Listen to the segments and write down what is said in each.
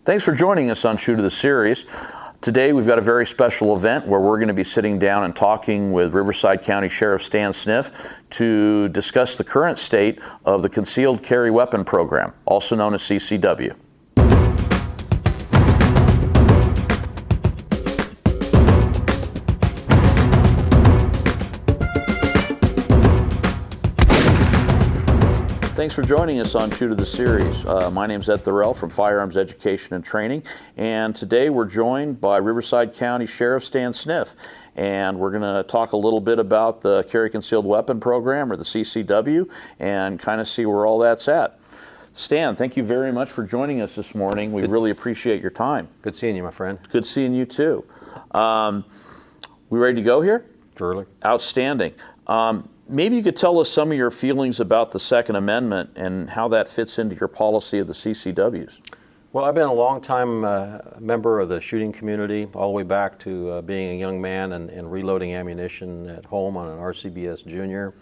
Thanks for joining us on Shoot of the Series. Today we've got a very special event where we're going to be sitting down and talking with Riverside County Sheriff Stan Sniff to discuss the current state of the Concealed Carry Weapon Program, also known as CCW. Thanks for joining us on Shoot of the Series. My name's Ed Thorell from Firearms Education and Training, and today we're joined by Riverside County Sheriff Stan Sniff, and we're going to talk a little bit about the Carry Concealed Weapon Program, or the CCW, and kind of see where all that's at. Stan, thank you very much for joining us this morning. We really appreciate your time. Good seeing you, my friend. Good seeing you too. We ready to go here? Surely. Outstanding. Maybe you could tell us some of your feelings about the Second Amendment and how that fits into your policy of the CCWs. Well, I've been a long-time member of the shooting community, all the way back to being a young man and reloading ammunition at home on an RCBS Junior,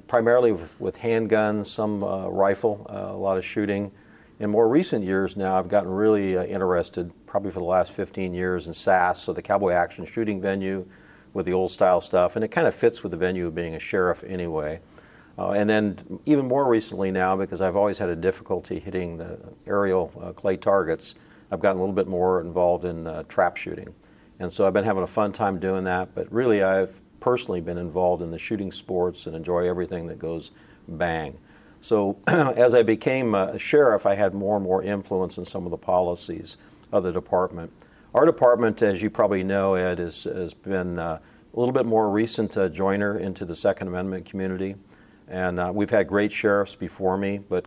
primarily with handguns, some rifle, a lot of shooting. In more recent years now, I've gotten really interested, probably for the last 15 years, in SAS, so the Cowboy Action Shooting Venue, with the old style stuff, and it kind of fits with the venue of being a sheriff anyway. And then even more recently now, because I've always had a difficulty hitting the aerial clay targets, I've gotten a little bit more involved in trap shooting. And so I've been having a fun time doing that, but really I've personally been involved in the shooting sports and enjoy everything that goes bang. So as I became a sheriff, I had more and more influence in some of the policies of the department. Our department, as you probably know, Ed, has been a little bit more recent joiner into the Second Amendment community. And we've had great sheriffs before me, but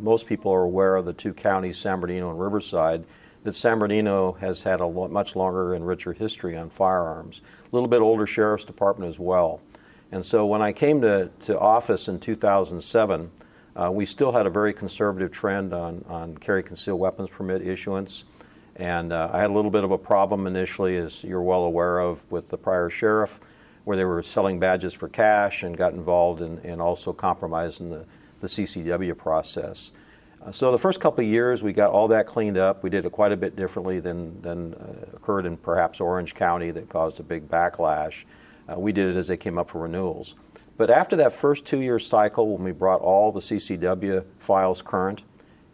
most people are aware of the two counties, San Bernardino and Riverside, that San Bernardino has had a much longer and richer history on firearms. A little bit older sheriff's department as well. And so when I came to office in 2007, we still had a very conservative trend on carry concealed weapons permit issuance. And I had a little bit of a problem initially, as you're well aware of, with the prior sheriff, where they were selling badges for cash and got involved in also compromising the CCW process. So the first couple of years, we got all that cleaned up. We did it quite a bit differently than occurred in perhaps Orange County that caused a big backlash. We did it as they came up for renewals. But after that first 2-year cycle, when we brought all the CCW files current,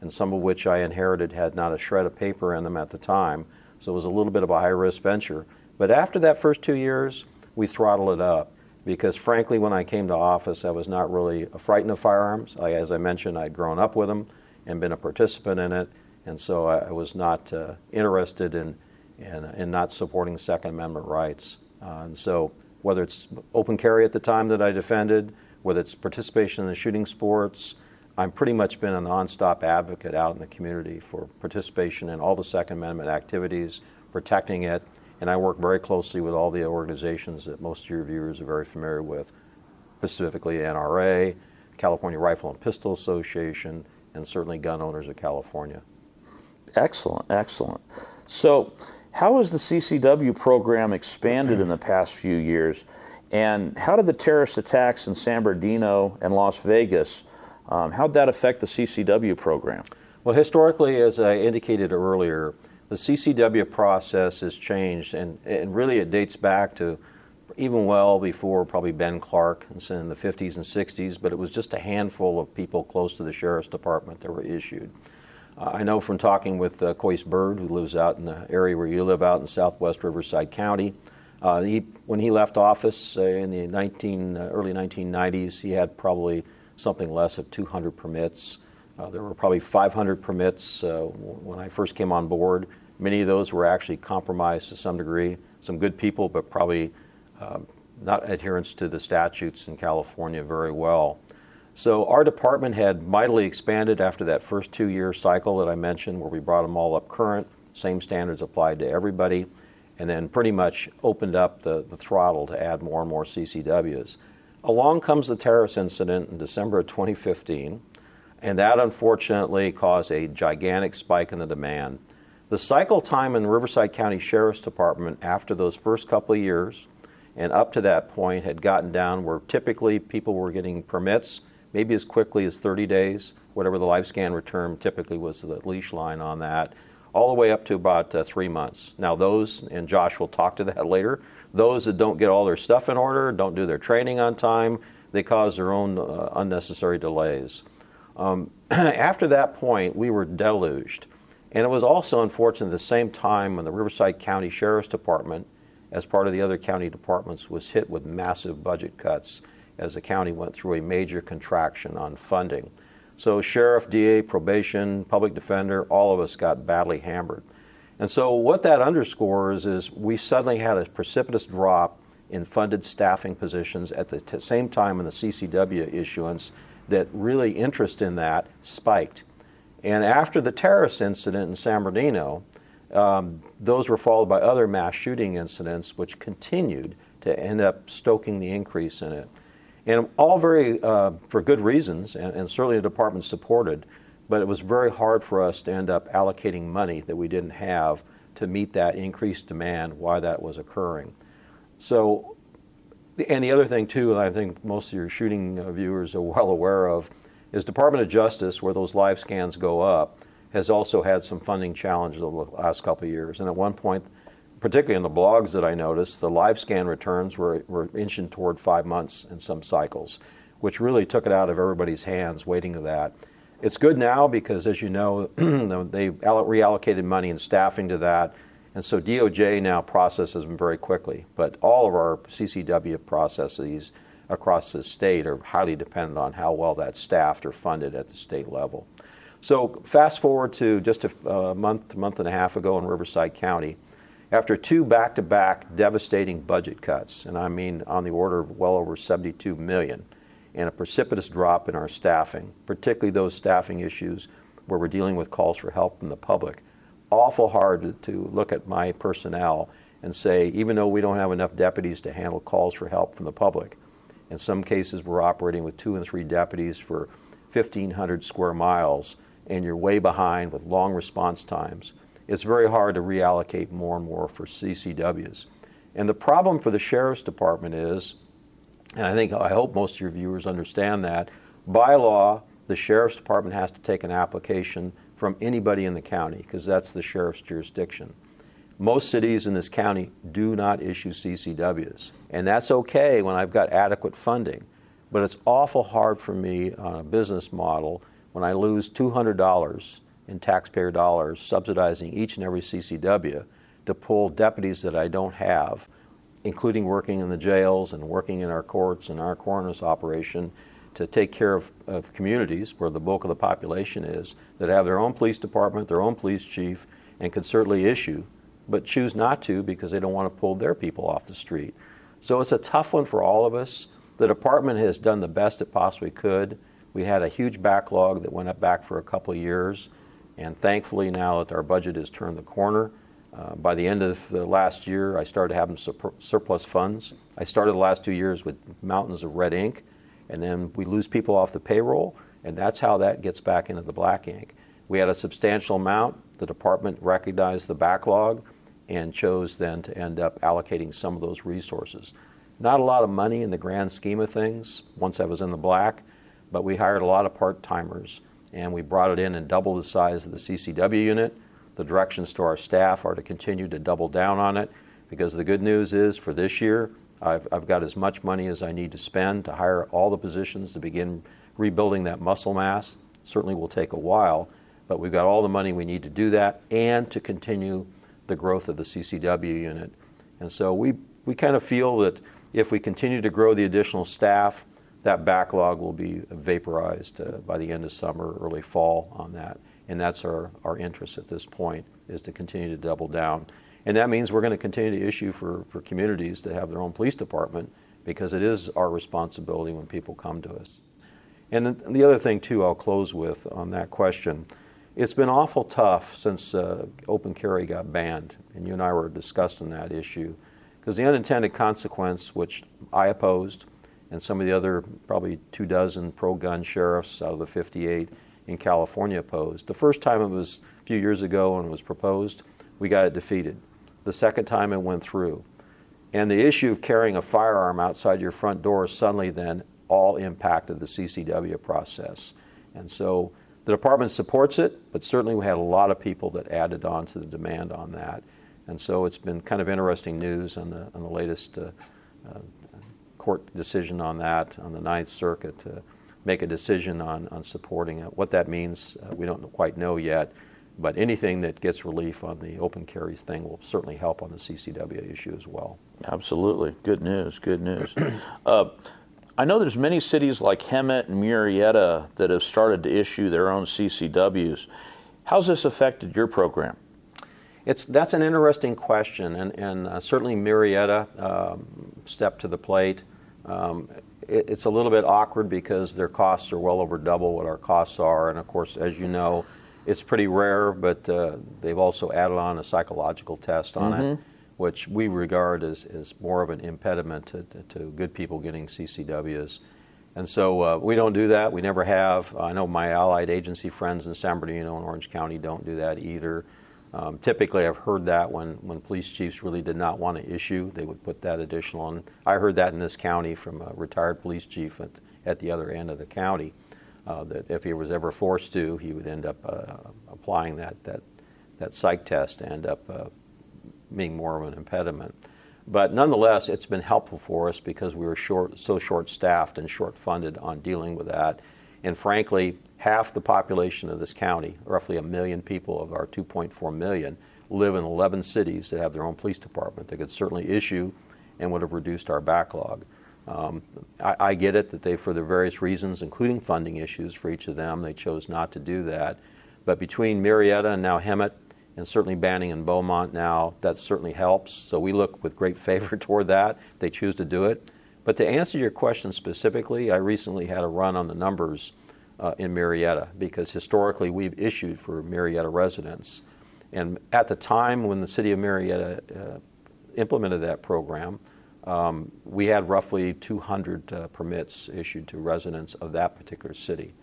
and some of which I inherited had not a shred of paper in them at the time, so it was a little bit of a high-risk venture. But after that first 2 years, we throttled it up, because frankly, when I came to office, I was not really frightened of firearms. As I mentioned, I'd grown up with them and been a participant in it, and so I was not interested in not supporting Second Amendment rights. And so whether it's open carry at the time that I defended, whether it's participation in the shooting sports, I've pretty much been a nonstop advocate out in the community for participation in all the Second Amendment activities, protecting it, and I work very closely with all the organizations that most of your viewers are very familiar with, specifically NRA, California Rifle and Pistol Association, and certainly Gun Owners of California. Excellent, excellent. So how has the CCW program expanded in the past few years, and how did the terrorist attacks in San Bernardino and Las Vegas, how did that affect the CCW program? Well, historically, as I indicated earlier, the CCW process has changed, and really it dates back to even well before probably Ben Clark in the 50s and 60s, but it was just a handful of people close to the Sheriff's Department that were issued. I know from talking with Coyce Bird, who lives out in the area where you live out in southwest Riverside County, when he left office in the early 1990s, he had probably something less of 200 permits. There were probably 500 permits when I first came on board. Many of those were actually compromised to some degree. Some good people, but probably not adherents to the statutes in California very well. So our department had mightily expanded after that first 2-year cycle that I mentioned, where we brought them all up current, same standards applied to everybody, and then pretty much opened up the throttle to add more and more CCWs. Along comes the terrorist incident in December of 2015, and that unfortunately caused a gigantic spike in the demand. The cycle time in Riverside County Sheriff's Department after those first couple of years and up to that point had gotten down where typically people were getting permits maybe as quickly as 30 days, whatever the lifespan return typically was the leash line on that, all the way up to about 3 months. Now those, and Josh will talk to that later, those that don't get all their stuff in order, don't do their training on time, they cause their own unnecessary delays. After that point, we were deluged. And it was also unfortunate at the same time when the Riverside County Sheriff's Department, as part of the other county departments, was hit with massive budget cuts as the county went through a major contraction on funding. So sheriff, DA, probation, public defender, all of us got badly hammered. And so what that underscores is we suddenly had a precipitous drop in funded staffing positions at the same time in the CCW issuance that really interest in that spiked. And after the terrorist incident in San Bernardino, those were followed by other mass shooting incidents which continued to end up stoking the increase in it. And all very, for good reasons, and certainly the department supported, but it was very hard for us to end up allocating money that we didn't have to meet that increased demand while that was occurring. So, and the other thing too, and I think most of your shooting viewers are well aware of, is Department of Justice, where those live scans go up, has also had some funding challenges over the last couple of years. And at one point, particularly in the blogs that I noticed, the live scan returns were inching toward 5 months in some cycles, which really took it out of everybody's hands waiting for that. It's good now because, as you know, they reallocated money and staffing to that, and so DOJ now processes them very quickly. But all of our CCW processes across the state are highly dependent on how well that's staffed or funded at the state level. So fast forward to just a month and a half ago in Riverside County, after 2 back-to-back devastating budget cuts, and I mean on the order of well over $72 million, and a precipitous drop in our staffing, particularly those staffing issues where we're dealing with calls for help from the public. Awful hard to look at my personnel and say, even though we don't have enough deputies to handle calls for help from the public, in some cases we're operating with 2 and 3 deputies for 1,500 square miles, and you're way behind with long response times. It's very hard to reallocate more and more for CCWs. And the problem for the Sheriff's Department is, and I hope most of your viewers understand that, by law, the Sheriff's Department has to take an application from anybody in the county because that's the Sheriff's jurisdiction. Most cities in this county do not issue CCWs, and that's okay when I've got adequate funding. But it's awful hard for me on a business model when I lose $200 in taxpayer dollars subsidizing each and every CCW to pull deputies that I don't have, including working in the jails and working in our courts and our coroner's operation to take care of communities where the bulk of the population is, that have their own police department, their own police chief, and could certainly issue, but choose not to because they don't want to pull their people off the street. So it's a tough one for all of us. The department has done the best it possibly could. We had a huge backlog that went up back for a couple of years, and thankfully now that our budget has turned the corner, by the end of the last year, I started having surplus funds. I started the last 2 years with mountains of red ink, and then we lose people off the payroll, and that's how that gets back into the black ink. We had a substantial amount. The department recognized the backlog and chose then to end up allocating some of those resources. Not a lot of money in the grand scheme of things once I was in the black, but we hired a lot of part-timers, and we brought it in and doubled the size of the CCW unit. The directions to our staff are to continue to double down on it, because the good news is for this year, I've got as much money as I need to spend to hire all the positions to begin rebuilding that muscle mass. Certainly will take a while, but we've got all the money we need to do that and to continue the growth of the CCW unit. And so we kind of feel that if we continue to grow the additional staff, that backlog will be vaporized by the end of summer, early fall on that. And that's our interest at this point, is to continue to double down. And that means we're going to continue to issue for communities that have their own police department, because it is our responsibility when people come to us. And the other thing, too, I'll close with on that question. It's been awful tough since open carry got banned, and you and I were discussing that issue, because the unintended consequence, which I opposed, and some of the other probably 24 pro-gun sheriffs out of the 58 in California opposed. The first time it was a few years ago when it was proposed, we got it defeated. The second time it went through. And the issue of carrying a firearm outside your front door suddenly then all impacted the CCW process. And so The department supports it, but certainly we had a lot of people that added on to the demand on that. And so it's been kind of interesting news on the latest court decision on that, on the Ninth Circuit, to make a decision on supporting it. What that means, we don't quite know yet, but anything that gets relief on the open carry thing will certainly help on the CCW issue as well. Absolutely. Good news, good news. I know there's many cities like Hemet and Murrieta that have started to issue their own CCWs. How's this affected your program? That's an interesting question, and certainly Murrieta stepped to the plate. It's a little bit awkward because their costs are well over double what our costs are, and of course, as you know, it's pretty rare, but they've also added on a psychological test on it, which we regard as more of an impediment to good people getting CCWs. And so we don't do that. We never have. I know my allied agency friends in San Bernardino and Orange County don't do that either. Typically, I've heard that when police chiefs really did not want to issue, they would put that additional on. I heard that in this county from a retired police chief at the other end of the county, that if he was ever forced to, he would end up applying that psych test and end up being more of an impediment. But nonetheless, it's been helpful for us because we were so short-staffed and short-funded on dealing with that. And frankly, half the population of this county, roughly 1 million people of our 2.4 million, live in 11 cities that have their own police department that could certainly issue and would have reduced our backlog. I get it that they, for their various reasons, including funding issues for each of them, they chose not to do that. But between Murrieta and now Hemet, and certainly Banning and Beaumont now, that certainly helps. So we look with great favor toward that if they choose to do it. But to answer your question specifically, I recently had a run on the numbers in Murrieta, because historically we've issued for Murrieta residents. And at the time when the city of Murrieta implemented that program, we had roughly 200 permits issued to residents of that particular city.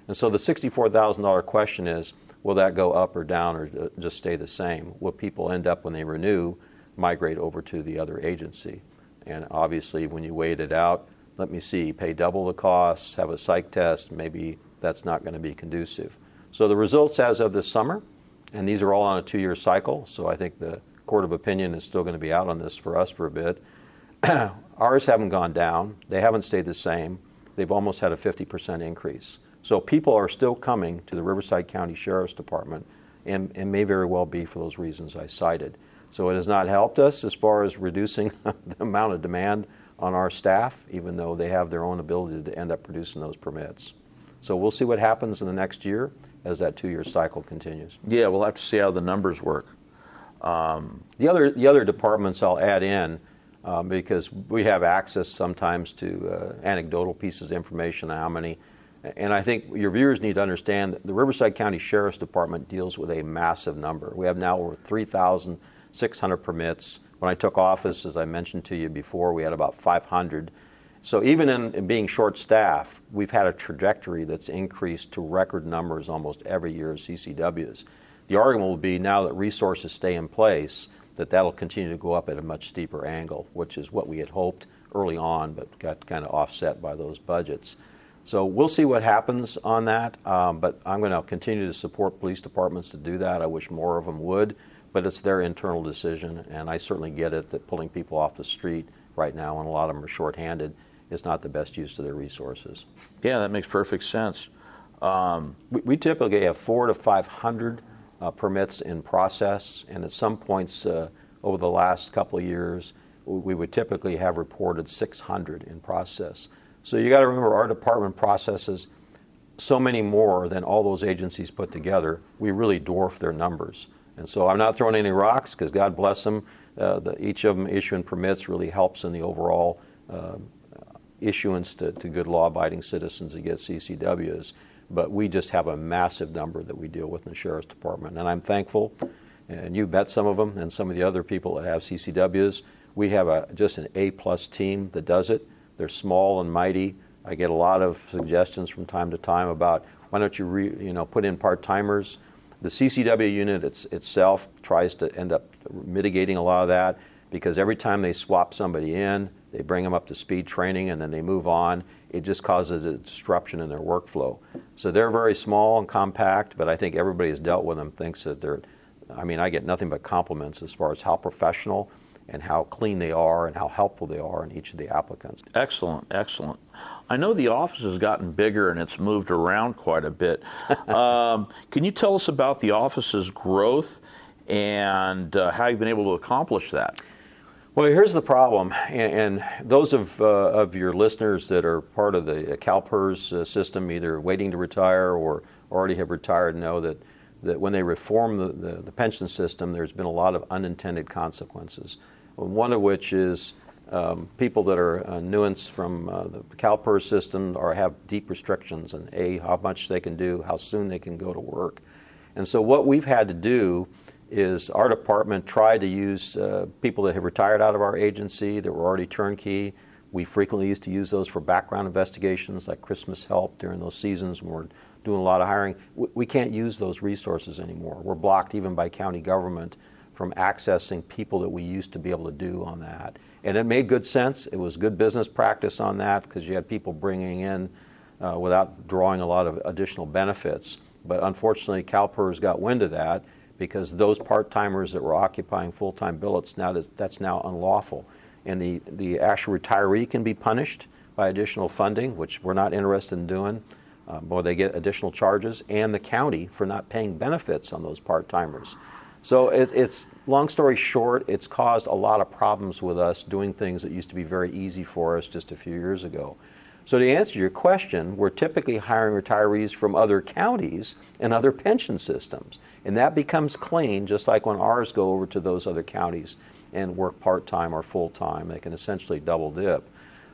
And so the $64,000 question is, will that go up or down or just stay the same? Will people end up, when they renew, migrate over to the other agency? And obviously, when you weighed it out, let me see, pay double the costs, have a psych test, maybe that's not going to be conducive. So the results as of this summer, and these are all on a 2-year cycle, so I think the court of opinion is still going to be out on this for us for a bit. Ours haven't gone down. They haven't stayed the same. They've almost had a 50% increase. So people are still coming to the Riverside County Sheriff's Department, and may very well be for those reasons I cited. So it has not helped us as far as reducing the amount of demand on our staff, even though they have their own ability to end up producing those permits. So we'll see what happens in the next year as that 2-year cycle continues. Yeah, we'll have to see how the numbers work. The other departments I'll add in, because we have access sometimes to anecdotal pieces of information on how many. And I think your viewers need to understand that the Riverside County Sheriff's Department deals with a massive number. We have now over 3,600 permits. When I took office, as I mentioned to you before, we had about 500. So even in being short-staffed, we've had a trajectory that's increased to record numbers almost every year of CCWs. The argument will be, now that resources stay in place, that'll continue to go up at a much steeper angle, which is what we had hoped early on, but got kind of offset by those budgets. So we'll see what happens on that, but I'm going to continue to support police departments to do that. I wish more of them would, but it's their internal decision, and I certainly get it that pulling people off the street right now, and a lot of them are shorthanded, is not the best use of their resources. Yeah, that makes perfect sense. We typically have 400 to 500 permits in process, and at some points over the last couple of years, we would typically have reported 600 in process. So you got to remember, our department processes so many more than all those agencies put together. We really dwarf their numbers. And so I'm not throwing any rocks, because God bless them. Each of them issuing permits really helps in the overall issuance to good law-abiding citizens to get CCWs. But we just have a massive number that we deal with in the Sheriff's Department. And I'm thankful, and you've met some of them and some of the other people that have CCWs. We have just an A-plus team that does it. They're small and mighty. I get a lot of suggestions from time to time about, why don't you put in part-timers. The CCW unit itself tries to end up mitigating a lot of that, because every time they swap somebody in, they bring them up to speed training, and then they move on, it just causes a disruption in their workflow. So they're very small and compact, but I think everybody who's dealt with them thinks that they're, I mean, I get nothing but compliments as far as how professional and how clean they are and how helpful they are in each of the applicants. Excellent, excellent. I know the office has gotten bigger and it's moved around quite a bit. Can you tell us about the office's growth and how you've been able to accomplish that? Well, here's the problem, and those of your listeners that are part of the CalPERS system, either waiting to retire or already have retired, know that when they reform the pension system, there's been a lot of unintended consequences. One of which is people that are nuanced from the CalPERS system or have deep restrictions on how much they can do, how soon they can go to work. And so what we've had to do is our department tried to use people that have retired out of our agency that were already turnkey. We frequently used to use those for background investigations like Christmas help during those seasons when we're doing a lot of hiring. We can't use those resources anymore. We're blocked even by county government from accessing people that we used to be able to do on that. And it made good sense. It was good business practice on that because you had people bringing in without drawing a lot of additional benefits. But unfortunately, CalPERS got wind of that because those part-timers that were occupying full-time billets, that's now unlawful. And the actual retiree can be punished by additional funding, which we're not interested in doing, or they get additional charges, and the county for not paying benefits on those part-timers. So it's long story short, it's caused a lot of problems with us doing things that used to be very easy for us just a few years ago. So to answer your question, we're typically hiring retirees from other counties and other pension systems. And that becomes clean, just like when ours go over to those other counties and work part-time or full-time. They can essentially double dip.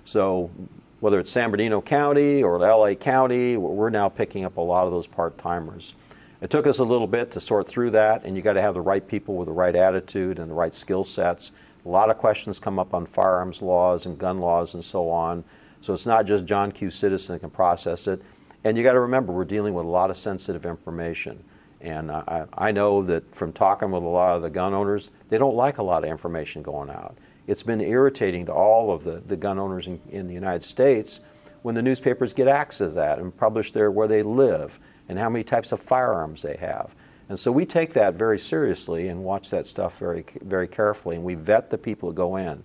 So whether it's San Bernardino County or LA County, we're now picking up a lot of those part-timers. It took us a little bit to sort through that, and you got to have the right people with the right attitude and the right skill sets. A lot of questions come up on firearms laws and gun laws and so on. So it's not just John Q. Citizen that can process it. And you got to remember, we're dealing with a lot of sensitive information. And I know that from talking with a lot of the gun owners, they don't like a lot of information going out. It's been irritating to all of the gun owners in the United States when the newspapers get access to that and publish where they live and how many types of firearms they have. And so we take that very seriously and watch that stuff very, very carefully, and we vet the people that go in.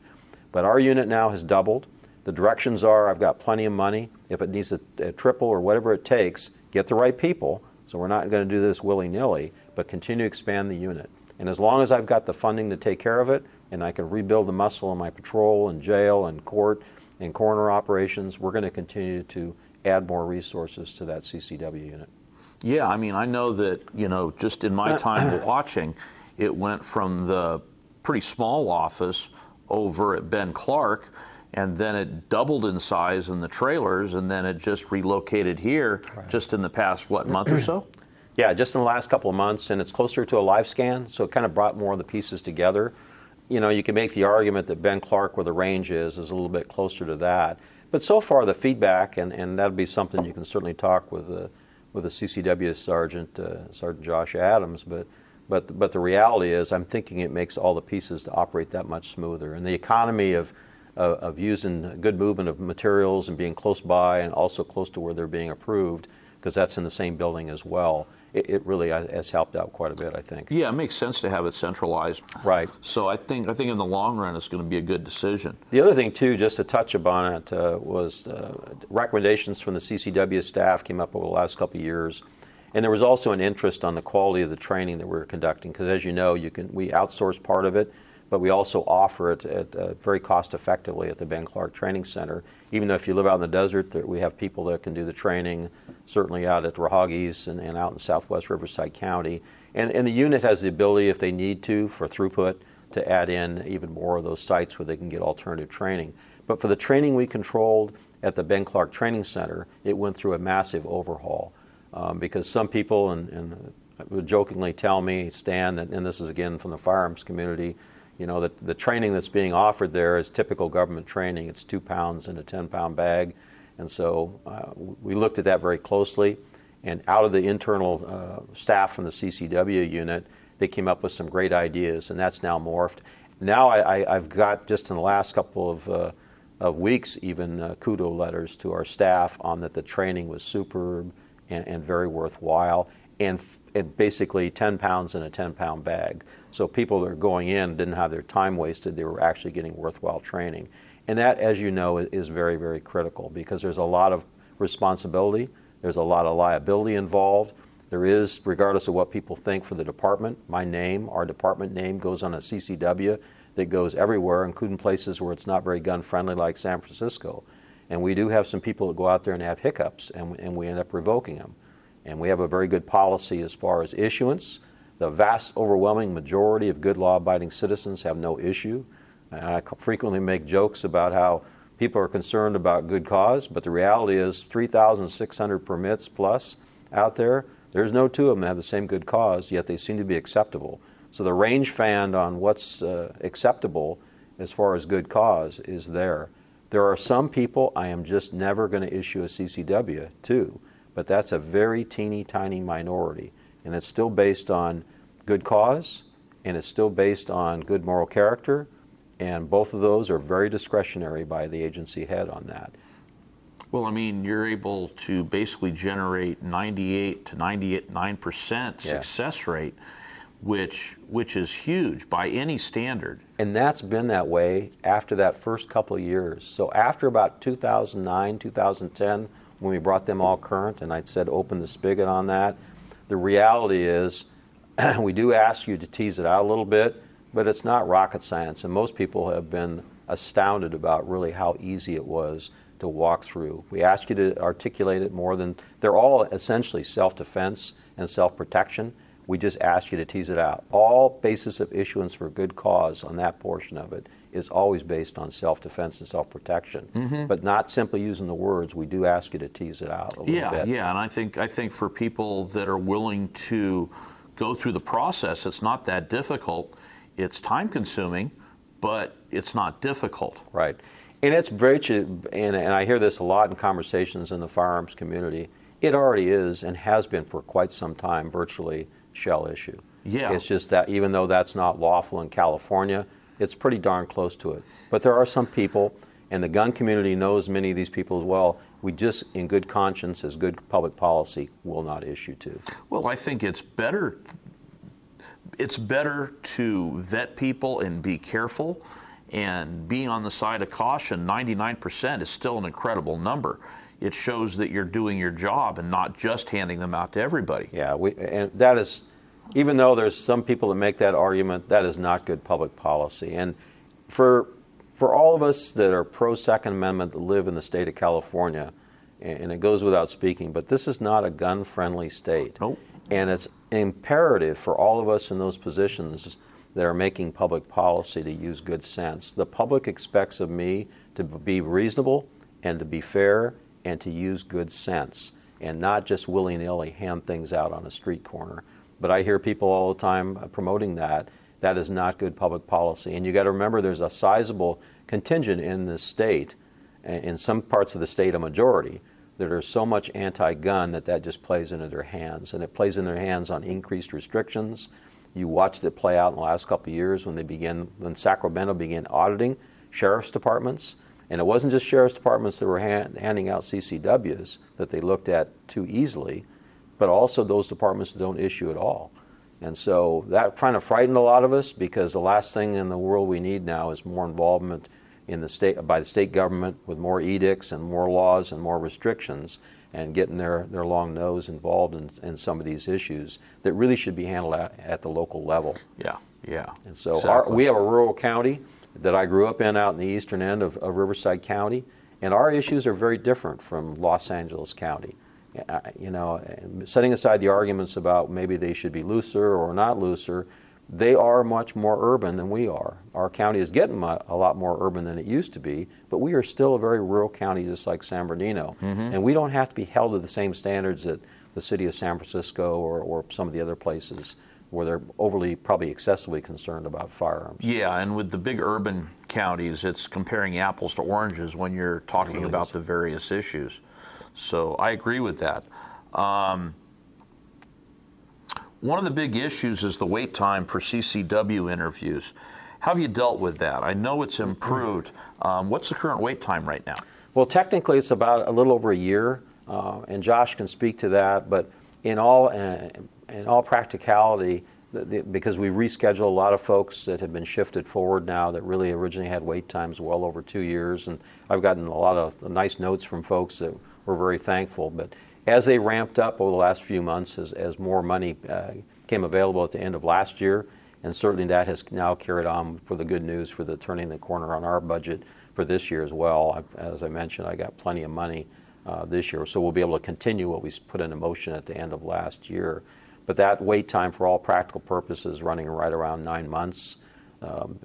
But our unit now has doubled. The directions are, I've got plenty of money. If it needs a triple or whatever it takes, get the right people. So we're not going to do this willy-nilly, but continue to expand the unit. And as long as I've got the funding to take care of it, and I can rebuild the muscle in my patrol and jail and court and coroner operations, we're going to continue to add more resources to that CCW unit. Yeah, I mean, I know that, just in my time watching, it went from the pretty small office over at Ben Clark, and then it doubled in size in the trailers, and then it just relocated here just in the past, month or so? Yeah, just in the last couple of months, and it's closer to a live scan, so it kind of brought more of the pieces together. You can make the argument that Ben Clark, where the range is a little bit closer to that. But so far, the feedback, and that'd be something you can certainly talk with the CCW Sergeant Josh Adams, but the reality is I'm thinking it makes all the pieces to operate that much smoother. And the economy of using good movement of materials and being close by and also close to where they're being approved, because that's in the same building as well, it really has helped out quite a bit, I think. Yeah, it makes sense to have it centralized. Right. So I think in the long run it's going to be a good decision. The other thing, too, just to touch upon it, was recommendations from the CCW staff came up over the last couple of years. And there was also an interest on the quality of the training that we were conducting, because as you know, we outsource part of it, but we also offer it very cost effectively at the Ben Clark Training Center. Even though if you live out in the desert, we have people that can do the training, certainly out at Rahagis and out in southwest Riverside County. And the unit has the ability, if they need to, for throughput, to add in even more of those sites where they can get alternative training. But for the training we controlled at the Ben Clark Training Center, it went through a massive overhaul. Because some people and would jokingly tell me, Stan, and this is again from the firearms community, that the training that's being offered there is typical government training. It's 2 pounds in a 10-pound bag. And so we looked at that very closely. And out of the internal staff from the CCW unit, they came up with some great ideas, and that's now morphed. Now I've got, just in the last couple of weeks even kudo letters to our staff on that the training was superb and very worthwhile, and basically 10 pounds in a 10-pound bag. So people that are going in didn't have their time wasted. They were actually getting worthwhile training. And that, as you know, is very, very critical because there's a lot of responsibility. There's a lot of liability involved. There is, regardless of what people think for the department, my name, our department name goes on a CCW that goes everywhere, including places where it's not very gun-friendly like San Francisco. And we do have some people that go out there and have hiccups, and we end up revoking them. And we have a very good policy as far as issuance. The vast overwhelming majority of good law-abiding citizens have no issue. I frequently make jokes about how people are concerned about good cause, but the reality is 3,600 permits plus out there, there's no two of them that have the same good cause, yet they seem to be acceptable. So the range band on what's acceptable as far as good cause is there. There are some people I am just never going to issue a CCW to, but that's a very teeny tiny minority, and it's still based on good cause, and it's still based on good moral character, and both of those are very discretionary by the agency head on that. Well, I mean, you're able to basically generate 98 to 99% success rate, which is huge by any standard. And that's been that way after that first couple of years. So after about 2009, 2010, when we brought them all current, and I said open the spigot on that, the reality is we do ask you to tease it out a little bit, but it's not rocket science, and most people have been astounded about really how easy it was to walk through. We ask you to articulate it more than, they're all essentially self-defense and self-protection. We just ask you to tease it out. All basis of issuance for good cause on that portion of it is always based on self-defense and self-protection, but not simply using the words. We do ask you to tease it out a little bit. Yeah, and I think for people that are willing to go through the process, it's not that difficult. It's time-consuming, but it's not difficult. Right. And it's very, and I hear this a lot in conversations in the firearms community, it already is and has been for quite some time virtually shell issue. Yeah. It's just that even though that's not lawful in California, it's pretty darn close to it. But there are some people, and the gun community knows many of these people as well, we just, in good conscience, as good public policy, will not issue to. Well, I think it's better to vet people and be careful, and being on the side of caution. 99% is still an incredible number. It shows that you're doing your job and not just handing them out to everybody. Yeah, and that is, even though there's some people that make that argument, that is not good public policy. And for all of us that are pro-Second Amendment that live in the state of California, and it goes without speaking, but this is not a gun-friendly state. Nope. And it's imperative for all of us in those positions that are making public policy to use good sense. The public expects of me to be reasonable and to be fair and to use good sense and not just willy-nilly hand things out on a street corner. But I hear people all the time promoting that. That is not good public policy. And you got to remember there's a sizable contingent in this state, in some parts of the state a majority, that are so much anti-gun that just plays into their hands. And it plays in their hands on increased restrictions. You watched it play out in the last couple of years when Sacramento began auditing sheriff's departments. And it wasn't just sheriff's departments that were handing out CCWs that they looked at too easily, but also those departments that don't issue at all. And so that kind of frightened a lot of us, because the last thing in the world we need now is more involvement in the state, by the state government, with more edicts and more laws and more restrictions, and getting their long nose involved in some of these issues that really should be handled at the local level. Yeah. And so Exactly. we have a rural county that I grew up in out in the eastern end of Riverside County, and our issues are very different from Los Angeles County. Setting aside the arguments about maybe they should be looser or not looser, they are much more urban than we are. Our county is getting a lot more urban than it used to be, but we are still a very rural county, just like San Bernardino. And we don't have to be held to the same standards that the city of San Francisco or some of the other places where they're overly, probably excessively concerned about firearms. Yeah, and with the big urban counties, it's comparing apples to oranges when you're talking about the various issues. So I agree with that. One of the big issues is the wait time for CCW interviews. How have you dealt with that? I know it's improved. What's the current wait time right now? Well, technically it's about a little over a year, and Josh can speak to that, but in all practicality, because we reschedule a lot of folks that have been shifted forward now that really originally had wait times well over 2 years, and I've gotten a lot of nice notes from folks that were very thankful. But as they ramped up over the last few months, as more money came available at the end of last year, and certainly that has now carried on for the good news for the turning the corner on our budget for this year as well. As I mentioned, I got plenty of money this year, so we'll be able to continue what we put into motion at the end of last year. But that wait time for all practical purposes is running right around 9 months.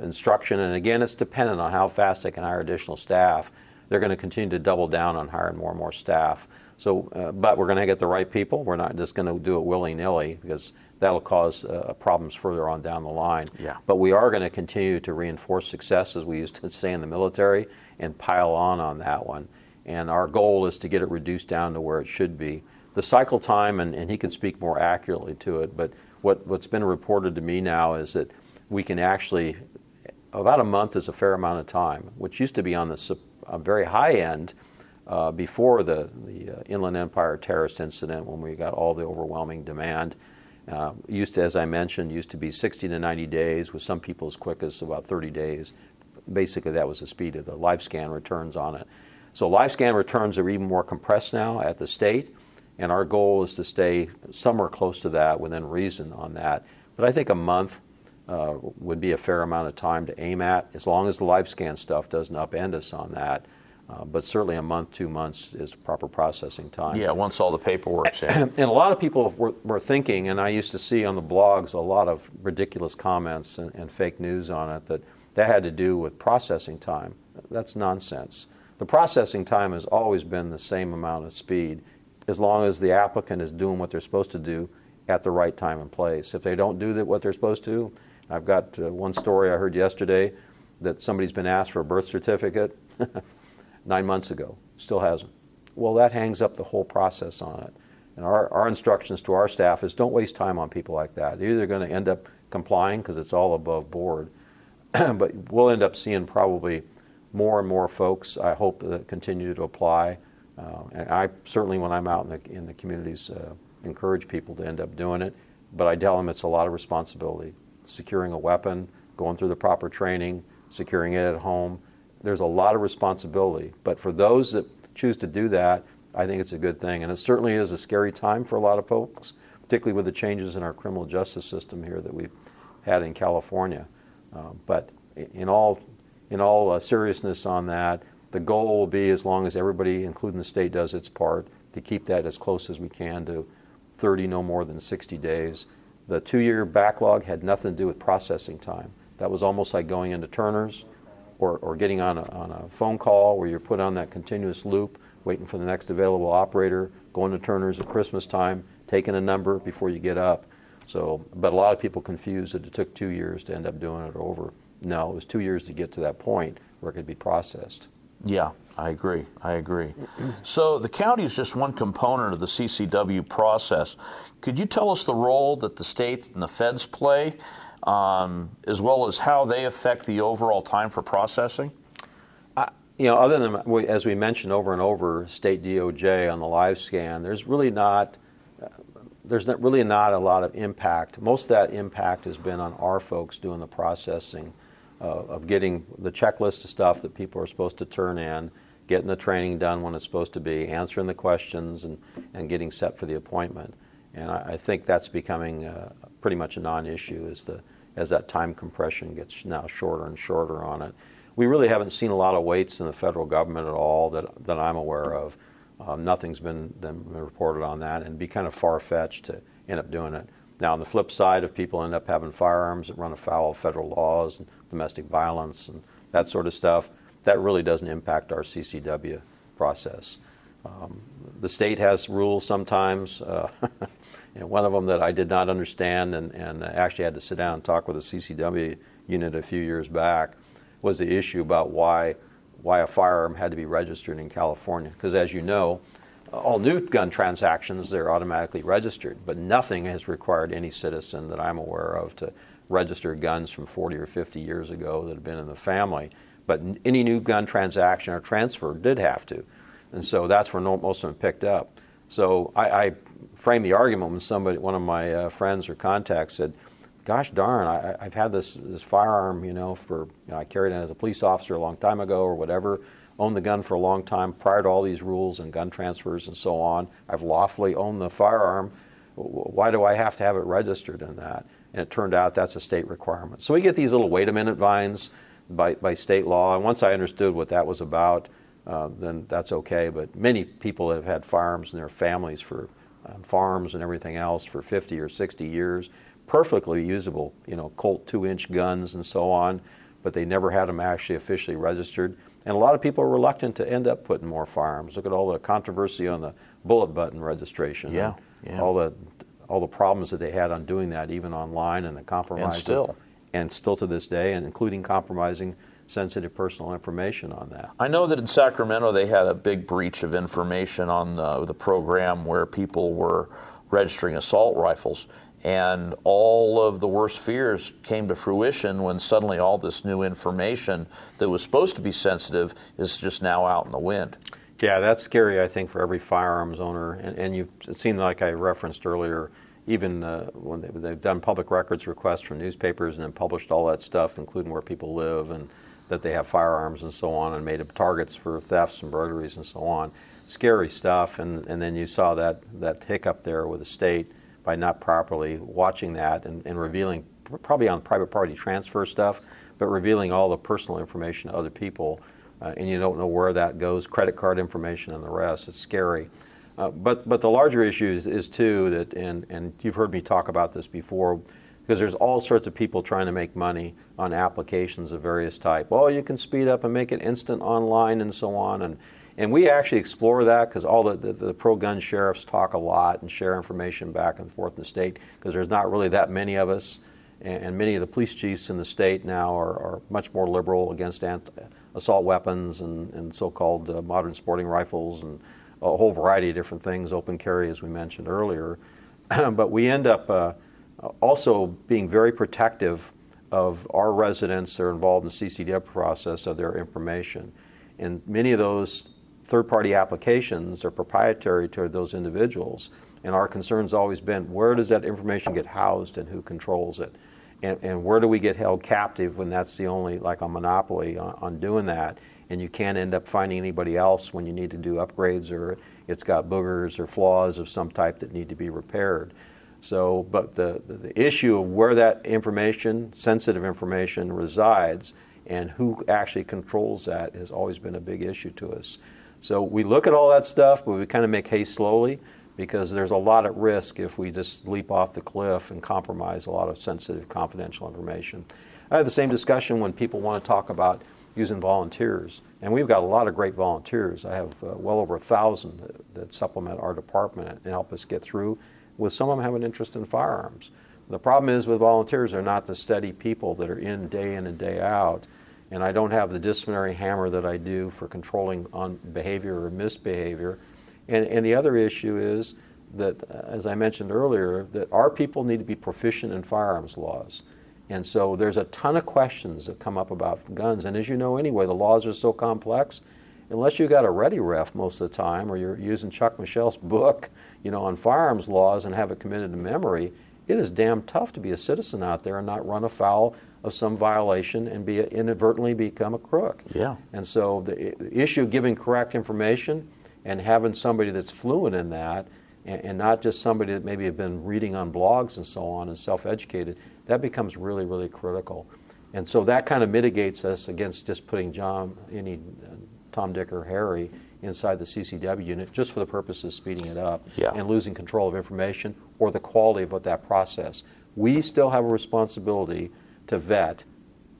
Instruction, and again, it's dependent on how fast they can hire additional staff. They're going to continue to double down on hiring more and more staff. So, but we're going to get the right people. We're not just going to do it willy-nilly, because that'll cause problems further on down the line. Yeah. But we are going to continue to reinforce success, as we used to say in the military, and pile on that one. And our goal is to get it reduced down to where it should be. The cycle time, and he can speak more accurately to it, but what's been reported to me now is that we can actually, about a month is a fair amount of time, which used to be on the very high end before the Inland Empire terrorist incident, when we got all the overwhelming demand. Used to, as I mentioned, used to be 60 to 90 days, with some people as quick as about 30 days. Basically, that was the speed of the live scan returns on it. So live scan returns are even more compressed now at the state, and our goal is to stay somewhere close to that within reason on that. But I think a month would be a fair amount of time to aim at, as long as the live scan stuff doesn't upend us on that. But certainly a month, 2 months is proper processing time. Yeah, once all the paperwork's in. And a lot of people were thinking, and I used to see on the blogs a lot of ridiculous comments and fake news on it, that had to do with processing time. That's nonsense. The processing time has always been the same amount of speed, as long as the applicant is doing what they're supposed to do at the right time and place. If they don't do what they're supposed to, I've got one story I heard yesterday that somebody's been asked for a birth certificate 9 months ago, still hasn't. Well, that hangs up the whole process on it. And our instructions to our staff is, don't waste time on people like that. They're either going to end up complying because it's all above board, but we'll end up seeing probably more and more folks, I hope, that continue to apply. And I certainly, when I'm out in the communities, encourage people to end up doing it. But I tell them it's a lot of responsibility. Securing a weapon, going through the proper training, securing it at home. There's a lot of responsibility. But for those that choose to do that, I think it's a good thing. And it certainly is a scary time for a lot of folks, particularly with the changes in our criminal justice system here that we've had in California. But in all seriousness on that, the goal will be, as long as everybody, including the state, does its part, to keep that as close as we can to 30, no more than 60 days. The 2-year backlog had nothing to do with processing time. That was almost like going into Turner's or getting on a phone call where you're put on that continuous loop, waiting for the next available operator, going to Turner's at Christmas time, taking a number before you get up. So, but a lot of people confuse that it took 2 years to end up doing it over. No, it was 2 years to get to that point where it could be processed. Yeah, I agree. So the county is just one component of the CCW process. Could you tell us the role that the state and the feds play, as well as how they affect the overall time for processing? Other than, as we mentioned over and over, state DOJ on the live scan, there's really not a lot of impact. Most of that impact has been on our folks doing the processing of getting the checklist of stuff that people are supposed to turn in, getting the training done when it's supposed to be, answering the questions, and getting set for the appointment. And I think that's becoming pretty much a non-issue as that time compression gets now shorter and shorter on it. We really haven't seen a lot of waits in the federal government at all that I'm aware of. Nothing's been reported on that, and it'd be kind of far-fetched to end up doing it. Now, on the flip side, if people end up having firearms that run afoul of federal laws and domestic violence and that sort of stuff, that really doesn't impact our CCW process. The state has rules sometimes. One of them that I did not understand and actually had to sit down and talk with a CCW unit a few years back was the issue about why a firearm had to be registered in California. Because as you know, all new gun transactions, they're automatically registered, but nothing has required any citizen that I'm aware of registered guns from 40 or 50 years ago that had been in the family. But any new gun transaction or transfer did have to. And so that's where most of them picked up. So I framed the argument when one of my friends or contacts said, gosh darn, I've had this firearm, I carried it as a police officer a long time ago or whatever, owned the gun for a long time prior to all these rules and gun transfers and so on. I've lawfully owned the firearm. Why do I have to have it registered in that? And it turned out that's a state requirement. So we get these little wait a minute vines by state law. And once I understood what that was about, then that's okay. But many people have had firearms in their families for farms and everything else for 50 or 60 years. Perfectly usable, Colt 2-inch guns and so on, but they never had them actually officially registered. And a lot of people are reluctant to end up putting more firearms. Look at all the controversy on the bullet button registration. Yeah. All the problems that they had on doing that, even online, and the compromise. And still to this day, and including compromising sensitive personal information on that. I know that in Sacramento they had a big breach of information on the program where people were registering assault rifles, and all of the worst fears came to fruition when suddenly all this new information that was supposed to be sensitive is just now out in the wind. Yeah, that's scary, I think, for every firearms owner. And it seemed like I referenced earlier, even when they've done public records requests from newspapers and then published all that stuff, including where people live and that they have firearms and so on, and made up targets for thefts and burglaries and so on. Scary stuff. And then you saw that hiccup there with the state by not properly watching that and revealing, probably on private party transfer stuff, but revealing all the personal information to other people. And you don't know where that goes, credit card information and the rest. It's scary. But the larger issue is too that, and you've heard me talk about this before, because there's all sorts of people trying to make money on applications of various type. Oh, you can speed up and make it instant online and so on. And we actually explore that because all the pro-gun sheriffs talk a lot and share information back and forth in the state, because there's not really that many of us. And many of the police chiefs in the state now are much more liberal against assault weapons and so-called modern sporting rifles and a whole variety of different things, open carry, as we mentioned earlier. But we end up also being very protective of our residents that are involved in the CCW process of their information. And many of those third-party applications are proprietary to those individuals. And our concern's always been, where does that information get housed and who controls it? And where do we get held captive when that's the only, like a monopoly on doing that, and you can't end up finding anybody else when you need to do upgrades or it's got boogers or flaws of some type that need to be repaired. So, but the issue of where that information, sensitive information, resides and who actually controls that has always been a big issue to us. So we look at all that stuff, but we kind of make haste slowly, because there's a lot at risk if we just leap off the cliff and compromise a lot of sensitive, confidential information. I have the same discussion when people want to talk about using volunteers, and we've got a lot of great volunteers. I have well over 1,000 that supplement our department and help us get through, with some of them have an interest in firearms. The problem is with volunteers, they're not the steady people that are in and day out, and I don't have the disciplinary hammer that I do for controlling on behavior or misbehavior. And the other issue is that, as I mentioned earlier, that our people need to be proficient in firearms laws. And so there's a ton of questions that come up about guns. And as you know anyway, the laws are so complex, unless you got a ready ref most of the time, or you're using Chuck Michelle's book, on firearms laws and have it committed to memory, it is damn tough to be a citizen out there and not run afoul of some violation and inadvertently become a crook. Yeah. And so the issue of giving correct information and having somebody that's fluent in that, and not just somebody that maybe have been reading on blogs and so on and self-educated, that becomes really, really critical. And so that kind of mitigates us against just putting Tom, Dick, or Harry inside the CCW unit just for the purpose of speeding it up and losing control of information or the quality of that process. We still have a responsibility to vet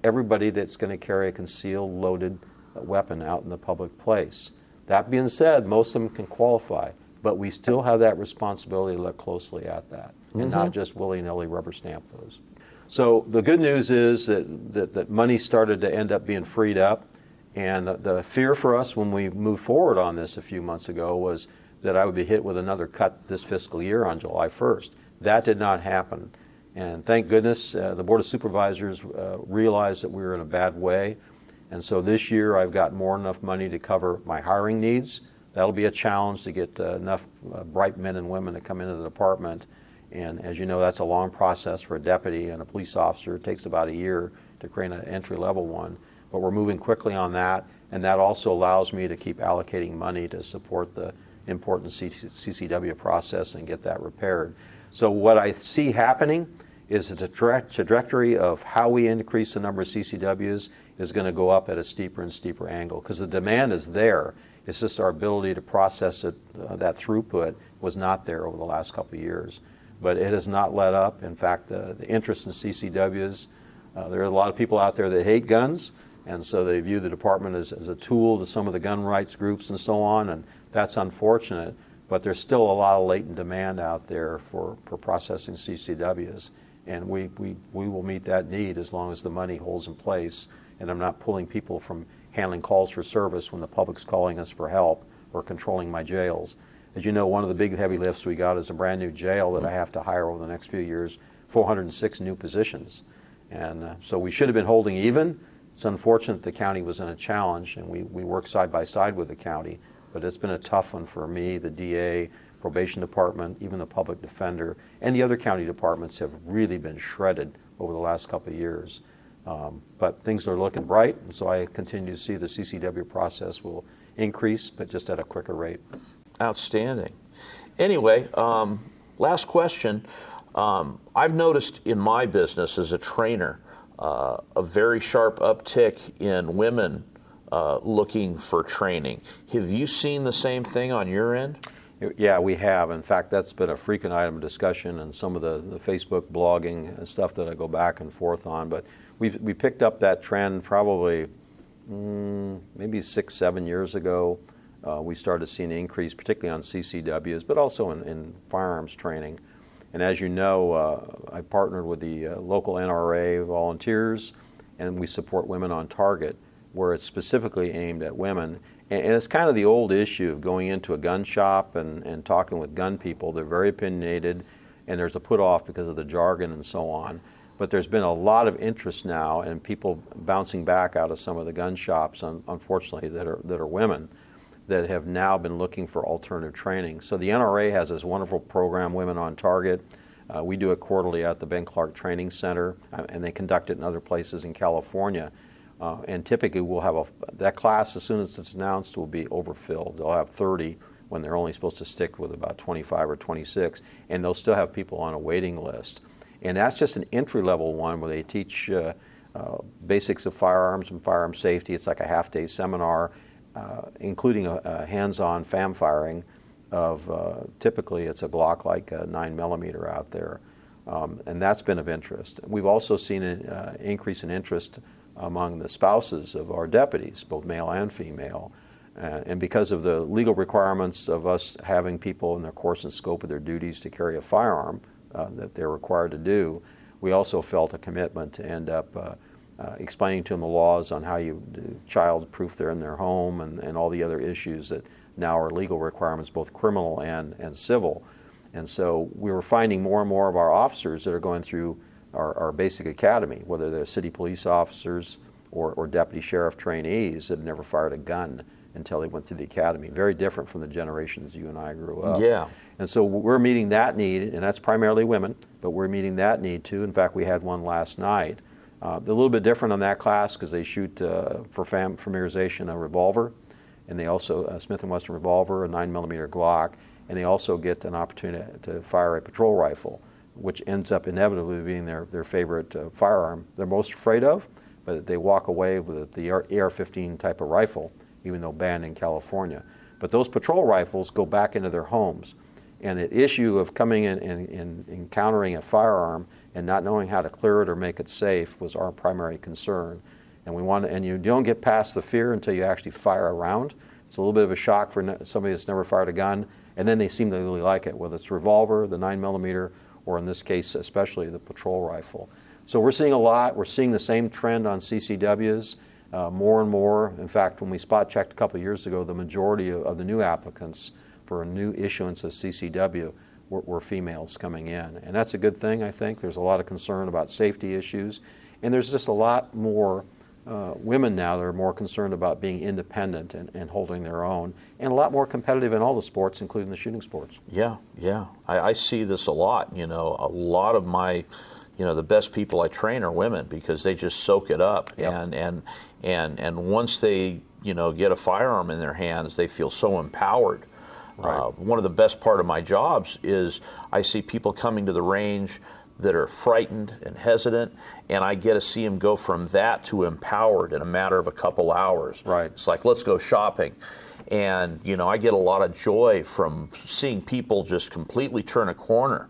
everybody that's going to carry a concealed, loaded weapon out in the public place. That being said, most of them can qualify, but we still have that responsibility to look closely at that and not just willy-nilly rubber stamp those. So the good news is that money started to end up being freed up, and the fear for us when we moved forward on this a few months ago was that I would be hit with another cut this fiscal year on July 1st. That did not happen. And thank goodness the Board of Supervisors realized that we were in a bad way. And so this year I've got more than enough money to cover my hiring needs. That'll be a challenge to get enough bright men and women to come into the department. And as you know, that's a long process for a deputy and a police officer. It takes about a year to create an entry-level one. But we're moving quickly on that, and that also allows me to keep allocating money to support the important CCW process and get that repaired. So what I see happening is the trajectory of how we increase the number of CCWs is going to go up at a steeper and steeper angle because the demand is there. It's just our ability to process it, that throughput was not there over the last couple of years. But it has not let up. In fact, the interest in CCWs, there are a lot of people out there that hate guns, and so they view the department as a tool to some of the gun rights groups and so on, and that's unfortunate. But there's still a lot of latent demand out there for processing CCWs, and we will meet that need as long as the money holds in place, and I'm not pulling people from handling calls for service when the public's calling us for help or controlling my jails. As you know, one of the big heavy lifts we got is a brand new jail that I have to hire over the next few years, 406 new positions. And so we should have been holding even. It's unfortunate the county was in a challenge, and we work side by side with the county, but it's been a tough one for me, the DA, probation department, even the public defender, and the other county departments have really been shredded over the last couple of years. But things are looking bright, and so I continue to see the CCW process will increase, but just at a quicker rate. Outstanding. Anyway, last question. I've noticed in my business as a trainer a very sharp uptick in women looking for training. Have you seen the same thing on your end? Yeah, we have. In fact, that's been a frequent item of discussion in some of the Facebook blogging and stuff that I go back and forth on. But we picked up that trend probably maybe 6-7 years ago. We started seeing an increase, particularly on CCWs, but also in firearms training. And as you know, I partnered with the local NRA volunteers, and we support Women on Target, where it's specifically aimed at women. And it's kind of the old issue of going into a gun shop and talking with gun people. They're very opinionated, and there's a put-off because of the jargon and so on. But there's been a lot of interest now, and people bouncing back out of some of the gun shops, unfortunately, that are women, that have now been looking for alternative training. So the NRA has this wonderful program, Women on Target. We do it quarterly at the Ben Clark Training Center, and they conduct it in other places in California. And typically we'll have that class, as soon as it's announced, will be overfilled. They'll have 30 when they're only supposed to stick with about 25 or 26, and they'll still have people on a waiting list. And that's just an entry-level one where they teach basics of firearms and firearm safety. It's like a half-day seminar, including a hands-on FAM firing of typically it's a Glock like a 9mm out there. And that's been of interest. We've also seen an increase in interest among the spouses of our deputies, both male and female. And because of the legal requirements of us having people in their course and scope of their duties to carry a firearm that they're required to do, we also felt a commitment to end up explaining to them the laws on how you child-proof they're in their home and all the other issues that now are legal requirements, both criminal and civil. And so we were finding more and more of our officers that are going through our basic academy, whether they're city police officers or deputy sheriff trainees that had never fired a gun until they went through the academy. Very different from the generations you and I grew up. Yeah. And so we're meeting that need, and that's primarily women, but we're meeting that need too. In fact, we had one last night. They're a little bit different on that class because they shoot for familiarization a revolver, and they also Smith & Wesson revolver, a 9mm Glock, and they also get an opportunity to fire a patrol rifle, which ends up inevitably being their favorite firearm they're most afraid of, but they walk away with the AR-15 type of rifle, even though banned in California. But those patrol rifles go back into their homes. And the issue of coming in and encountering a firearm and not knowing how to clear it or make it safe was our primary concern. And you don't get past the fear until you actually fire a round. It's a little bit of a shock for somebody that's never fired a gun, and then they seem to really like it, whether it's revolver, the 9mm, or in this case, especially the patrol rifle. So we're seeing a lot. We're seeing the same trend on CCWs more and more. In fact, when we spot checked a couple of years ago, the majority of the new applicants for a new issuance of CCW were females coming in. And that's a good thing, I think. There's a lot of concern about safety issues. And there's just a lot more women now that are more concerned about being independent and holding their own, and a lot more competitive in all the sports, including the shooting sports. Yeah, yeah. I see this a lot. You know, a lot of my, the best people I train are women because they just soak it up. Yep. And once they, get a firearm in their hands, they feel so empowered. Right. One of the best part of my jobs is I see people coming to the range that are frightened and hesitant, and I get to see them go from that to empowered in a matter of a couple hours. Right. It's like, let's go shopping. And, I get a lot of joy from seeing people just completely turn a corner,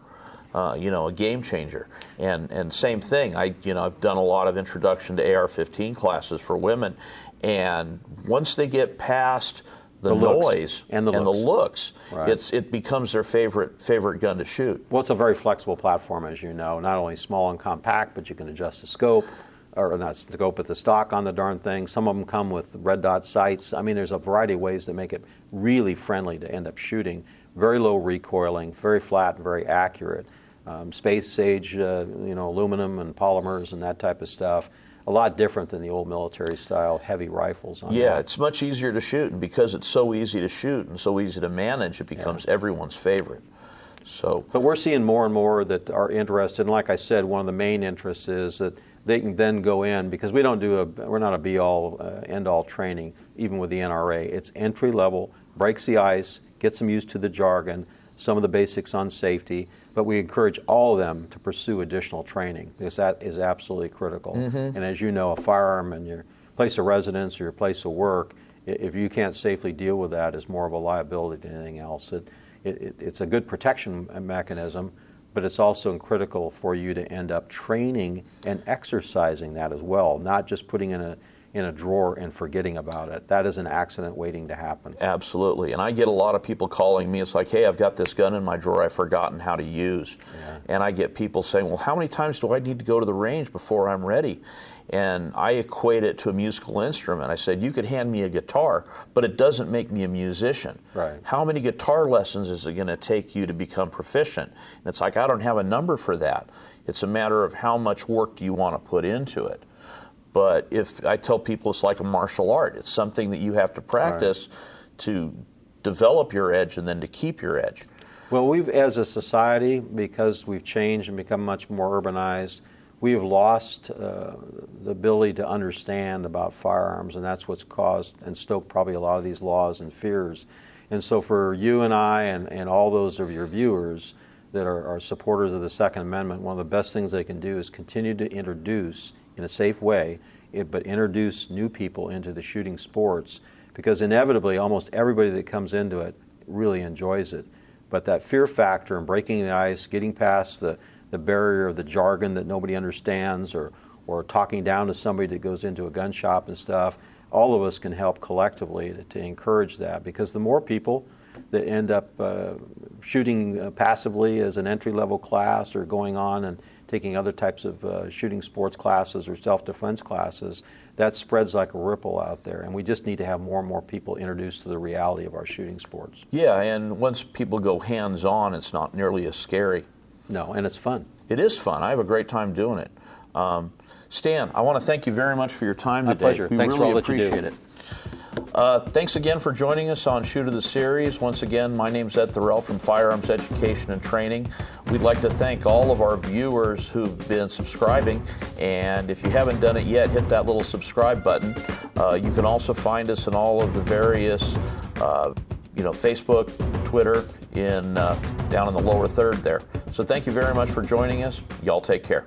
a game changer. And same thing, I've done a lot of introduction to AR-15 classes for women, and once they get past the noise and the looks, right. it becomes their favorite gun to shoot. Well, it's a very flexible platform, as you know. Not only small and compact, but you can adjust the scope, or not the scope, but the stock on the darn thing. Some of them come with red dot sights. I mean, there's a variety of ways that make it really friendly to end up shooting. Very low recoiling, very flat, very accurate. Space age, aluminum and polymers and that type of stuff. A lot different than the old military-style heavy rifles. It's much easier to shoot, and because it's so easy to shoot and so easy to manage, it becomes everyone's favorite. But we're seeing more and more that are interested, and like I said, one of the main interests is that they can then go in, because we're not a be-all, end-all training, even with the NRA. It's entry-level, breaks the ice, gets them used to the jargon, some of the basics on safety, but we encourage all of them to pursue additional training because that is absolutely critical. Mm-hmm. And as you know, a firearm in your place of residence or your place of work, if you can't safely deal with that, is more of a liability than anything else. It's a good protection mechanism, but it's also critical for you to end up training and exercising that as well, not just putting in a drawer and forgetting about it. That is an accident waiting to happen. Absolutely. And I get a lot of people calling me. It's like, hey, I've got this gun in my drawer I've forgotten how to use. Yeah. And I get people saying, well, how many times do I need to go to the range before I'm ready? And I equate it to a musical instrument. I said, you could hand me a guitar, but it doesn't make me a musician. Right. How many guitar lessons is it going to take you to become proficient? And it's like, I don't have a number for that. It's a matter of how much work do you want to put into it. But if I tell people it's like a martial art, it's something that you have to practice to develop your edge and then to keep your edge. Well, we've, as a society, because we've changed and become much more urbanized, we have lost the ability to understand about firearms, and that's what's caused and stoked probably a lot of these laws and fears. And so for you and I and all those of your viewers that are supporters of the Second Amendment, one of the best things they can do is continue to introduce, in a safe way, but introduce new people into the shooting sports, because inevitably almost everybody that comes into it really enjoys it. But that fear factor and breaking the ice, getting past the barrier of the jargon that nobody understands, or talking down to somebody that goes into a gun shop and stuff, all of us can help collectively to encourage that, because the more people that end up shooting passively as an entry-level class, or going on and taking other types of shooting sports classes or self-defense classes, that spreads like a ripple out there. And we just need to have more and more people introduced to the reality of our shooting sports. Yeah, and once people go hands-on, it's not nearly as scary. No, and it's fun. It is fun. I have a great time doing it. Stan, I want to thank you very much for your time today. My pleasure. We Thanks really for all that you do. appreciate it. Thanks again for joining us on Shoot of the Series. Once again, my name's Ed Thorell from Firearms Education and Training. We'd like to thank all of our viewers who've been subscribing, and if you haven't done it yet, hit that little subscribe button. You can also find us in all of the various Facebook, Twitter, down in the lower third there. So thank you very much for joining us. Y'all take care.